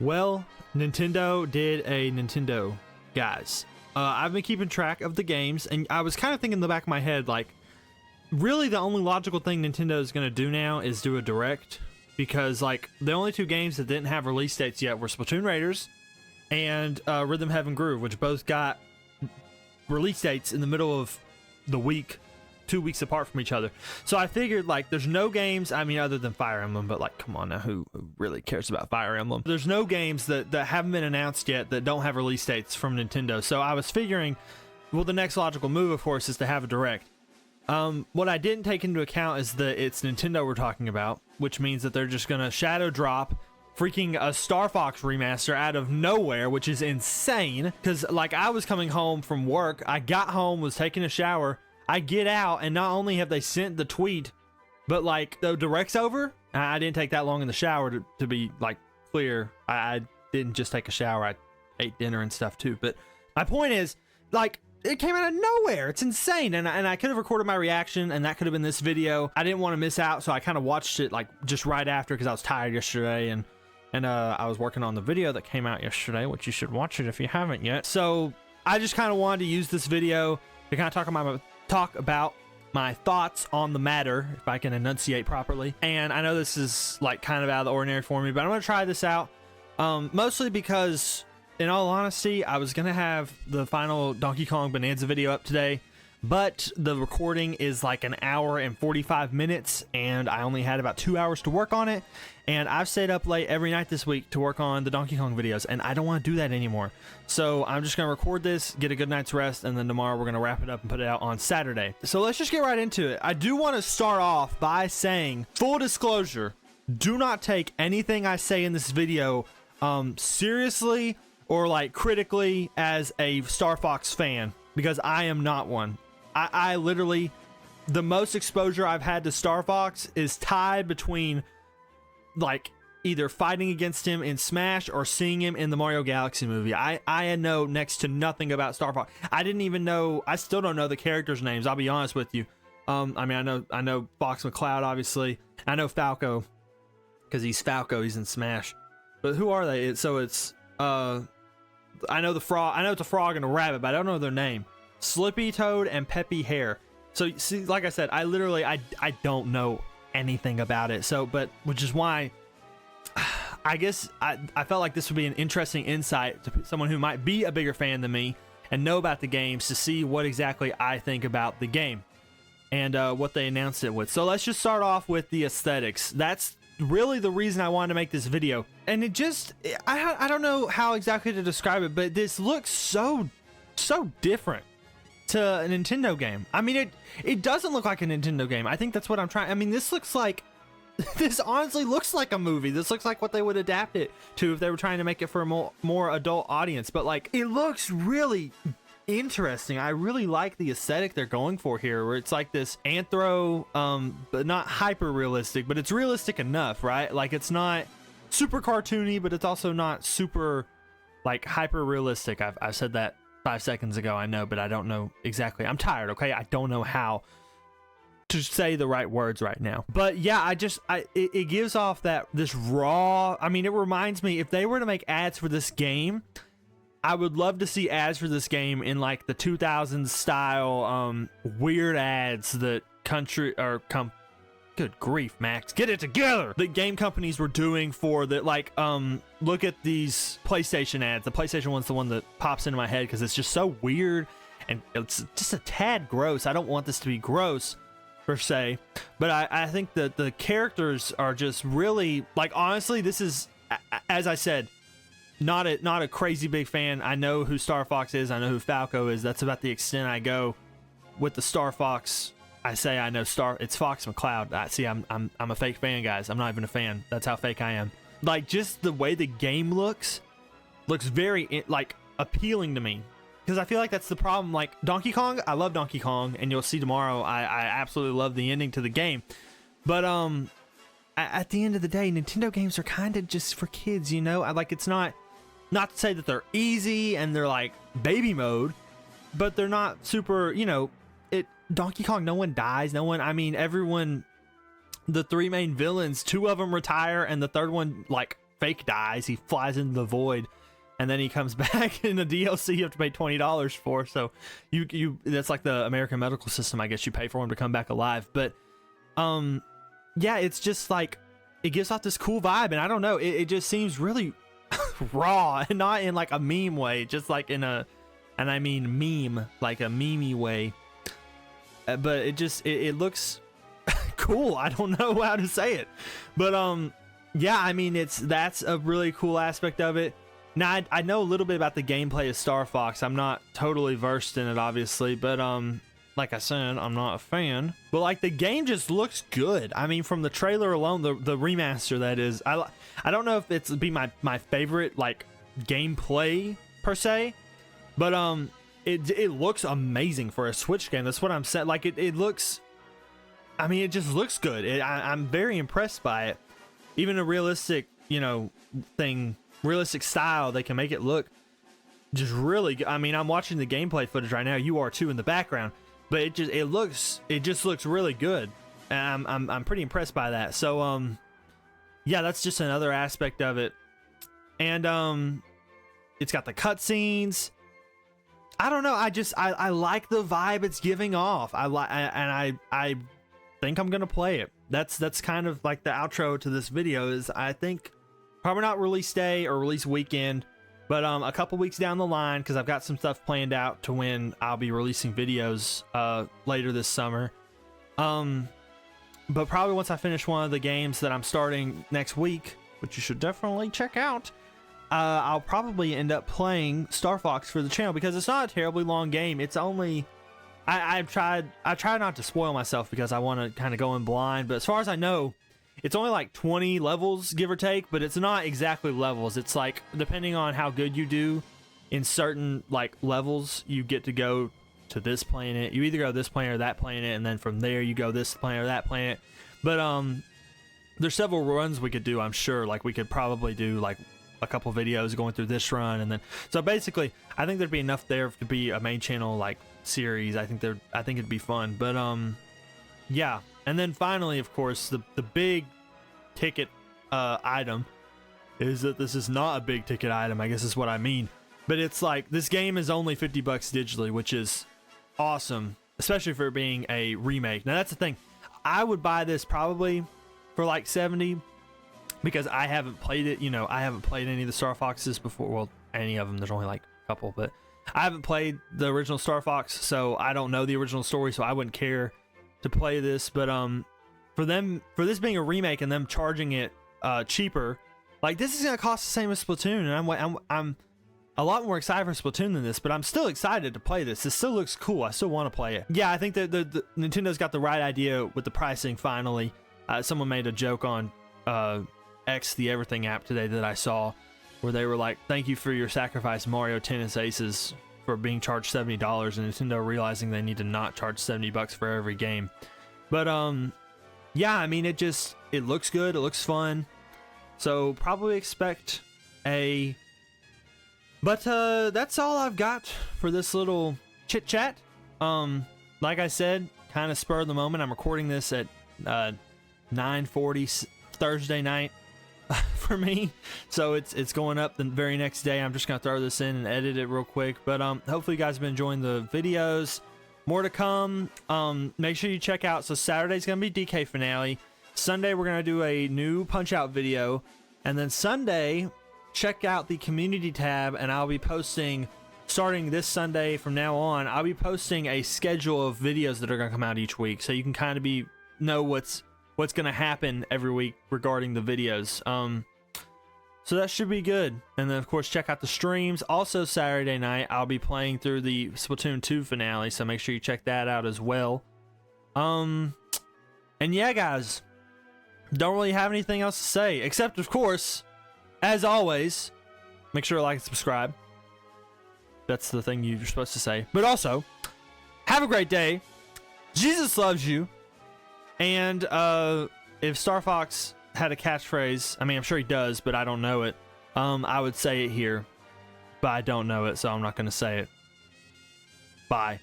Well, Nintendo did a Nintendo, guys. I've been keeping track of the games, and I was kind of thinking in the back of my head, like, really the only logical thing Nintendo is going to do now is do a Direct, because, like, the only two games that didn't have release dates yet were Splatoon Raiders and Rhythm Heaven Groove, which both got release dates in the middle of the week, 2 weeks apart from each other. So I figured, like, there's no games, I mean, other than Fire Emblem, but, like, come on now, who really cares about Fire Emblem? There's no games that haven't been announced yet that don't have release dates from Nintendo. So I was figuring, well, the next logical move, of course, is to have a Direct. What I didn't take into account is that it's Nintendo we're talking about, which means that they're just gonna shadow drop freaking a Star Fox remaster out of nowhere, which is insane. Because, like, I was coming home from work, I got home, was taking a shower, I get out, and not only have they sent the tweet, but, like, the Direct's over. I didn't take that long in the shower to be, like, clear. I didn't just take a shower, I ate dinner and stuff too. But my point is, like, it came out of nowhere. It's insane. And I could have recorded my reaction, and that could have been this video. I didn't want to miss out, so I kind of watched it, like, just right after, because I was tired yesterday, and I was working on the video that came out yesterday, which you should watch it if you haven't yet. So I just kind of wanted to use this video to kind of talk about my thoughts on the matter, if I can enunciate properly. And I know this is, like, kind of out of the ordinary for me, but I'm gonna try this out, mostly because, in all honesty, I was gonna have the final Donkey Kong Bonanza video up today, but the recording is like an hour and 45 minutes, and I only had about 2 hours to work on it, and I've stayed up late every night this week to work on the Donkey Kong videos, and I don't want to do that anymore. So I'm just gonna record this, get a good night's rest, and then tomorrow we're gonna wrap it up and put it out on Saturday. So let's just get right into it. I do want to start off by saying, full disclosure, do not take anything I say in this video seriously or, like, critically as a Star Fox fan, because I am not one. I literally, the most exposure I've had to Star Fox is tied between, like, either fighting against him in Smash or seeing him in the Mario Galaxy movie. I know next to nothing about Star Fox. I still don't know the characters' names, I'll be honest with you. I mean, I know Fox McCloud, obviously. I know Falco, because he's Falco, he's in Smash. But who are they? I know the frog. I know it's a frog and a rabbit, but I don't know their name. Slippy Toad and Peppy Hare. So, see, like I said, I literally don't know anything about it. So, but which is why I guess I felt like this would be an interesting insight to someone who might be a bigger fan than me and know about the games, to see what exactly I think about the game and what they announced it with. So let's just start off with the aesthetics. That's really the reason I wanted to make this video, and it just, I don't know how exactly to describe it, but this looks so different to a Nintendo game. I mean, it doesn't look like a Nintendo game. I think that's what I'm trying. I mean, this honestly looks like a movie. This looks like what they would adapt it to if they were trying to make it for a more adult audience. But, like, it looks really interesting. I really like the aesthetic they're going for here, where it's like this anthro, but not hyper realistic, but it's realistic enough, right? Like, it's not super cartoony, but it's also not super, like, hyper realistic. I've said that 5 seconds ago, I know, but I don't know exactly. I'm tired, okay? I don't know how to say the right words right now. But yeah, it gives off this raw, I mean, it reminds me, if they were to make ads for this game, I would love to see ads for this game in, like, the 2000s style, weird ads that good grief, Max, get it together, the game companies were doing for the, like, look at these PlayStation ads. The PlayStation one's the one that pops into my head because it's just so weird and it's just a tad gross. I don't want this to be gross per se, but I think that the characters are just really, like, honestly, this is, as I said, not a crazy big fan. I know who Star Fox is, I know who Falco is. That's about the extent I go with the Star Fox. I say I know it's Fox McCloud. See, I'm a fake fan, guys. I'm not even a fan. That's how fake I am. Like, just the way the game looks very, like, appealing to me, because I feel like that's the problem. Like, Donkey Kong, I love Donkey Kong, and you'll see tomorrow, I absolutely love the ending to the game. But at the end of the day, Nintendo games are kind of just for kids, you know? Like, it's not to say that they're easy and they're, like, baby mode, but they're not super, you know. Donkey Kong, no one dies, I mean, everyone, the three main villains, two of them retire, and the third one, like, fake dies. He flies into the void, and then he comes back in the DLC you have to pay $20 for. So you that's like the American medical system, I guess. You pay for him to come back alive. But yeah, it's just like it gives off this cool vibe, and I don't know, it just seems really raw, and not in like a meme way, just like in a, and I mean meme, like a memey way. But it looks cool. I don't know how to say it, but yeah, I mean that's a really cool aspect of it. Now I know a little bit about the gameplay of Star Fox. I'm not totally versed in it, obviously, but like I said, I'm not a fan. But like the game just looks good. I mean, from the trailer alone, the remaster that is, I don't know if it's be my favorite like gameplay per se, but it looks amazing for a Switch game. That's what I'm saying. Like it looks, I mean, it just looks good. I'm very impressed by it. Even a realistic, realistic style, they can make it look just really good. I mean, I'm watching the gameplay footage right now. You are too in the background, but it just looks really good. And I'm pretty impressed by that. So yeah, that's just another aspect of it. And it's got the cutscenes. I don't know. I like the vibe it's giving off. I think I'm gonna play it. That's kind of like the outro to this video. Is I think probably not release day or release weekend, but a couple weeks down the line, because I've got some stuff planned out to when I'll be releasing videos later this summer. But probably once I finish one of the games that I'm starting next week, which you should definitely check out, I'll probably end up playing Star Fox for the channel, because it's not a terribly long game. It's only I try not to spoil myself because I want to kind of go in blind, but as far as I know, it's only like 20 levels, give or take, but it's not exactly levels. It's like, depending on how good you do in certain like levels, you get to go to this planet. You either go to this planet or that planet, and then from there you go this planet or that planet. But there's several runs we could do, I'm sure. Like we could probably do like a couple videos going through this run, and then so basically I think there'd be enough there to be a main channel like series. I think it'd be fun. But yeah, and then finally, of course, the big ticket item is that this is not a big ticket item, I guess is what I mean. But it's like, this game is only $50 digitally, which is awesome, especially for it being a remake. Now that's the thing, I would buy this probably for like 70, because I haven't played it. I haven't played any of the Star Foxes before. Well, any of them, there's only like a couple, but I haven't played the original Star Fox, so I don't know the original story, so I wouldn't care to play this. But for this being a remake and them charging it cheaper, like this is gonna cost the same as Splatoon, and I'm a lot more excited for Splatoon than this, but I'm still excited to play this. This still looks cool. I still want to play it. Yeah, I think that the Nintendo's got the right idea with the pricing finally. Someone made a joke on X, the Everything app today that I saw, where they were like, thank you for your sacrifice, Mario Tennis Aces, for being charged $70, and Nintendo realizing they need to not charge $70 for every game. But yeah, I mean, it looks good, it looks fun, so probably expect a, but that's all I've got for this little chit chat. Like I said, kind of spur of the moment. I'm recording this at 9:40 Thursday night for me, so it's going up the very next day. I'm just gonna throw this in and edit it real quick, but hopefully you guys have been enjoying the videos. More to come. Make sure you check out, so Saturday's gonna be DK finale, Sunday we're gonna do a new Punch Out video, and then Sunday check out the community tab, and I'll be posting, starting this Sunday from now on, I'll be posting a schedule of videos that are gonna come out each week, so you can kind of know what's gonna happen every week regarding the videos. So that should be good. And then of course check out the streams. Also Saturday night I'll be playing through the Splatoon 2 finale, so make sure you check that out as well. And yeah, guys, don't really have anything else to say, except of course, as always, make sure to like and subscribe. That's the thing you're supposed to say. But also, have a great day. Jesus loves you. And if Star Fox had a catchphrase, I mean, I'm sure he does, but I don't know it. I would say it here, but I don't know it, so I'm not going to say it. Bye.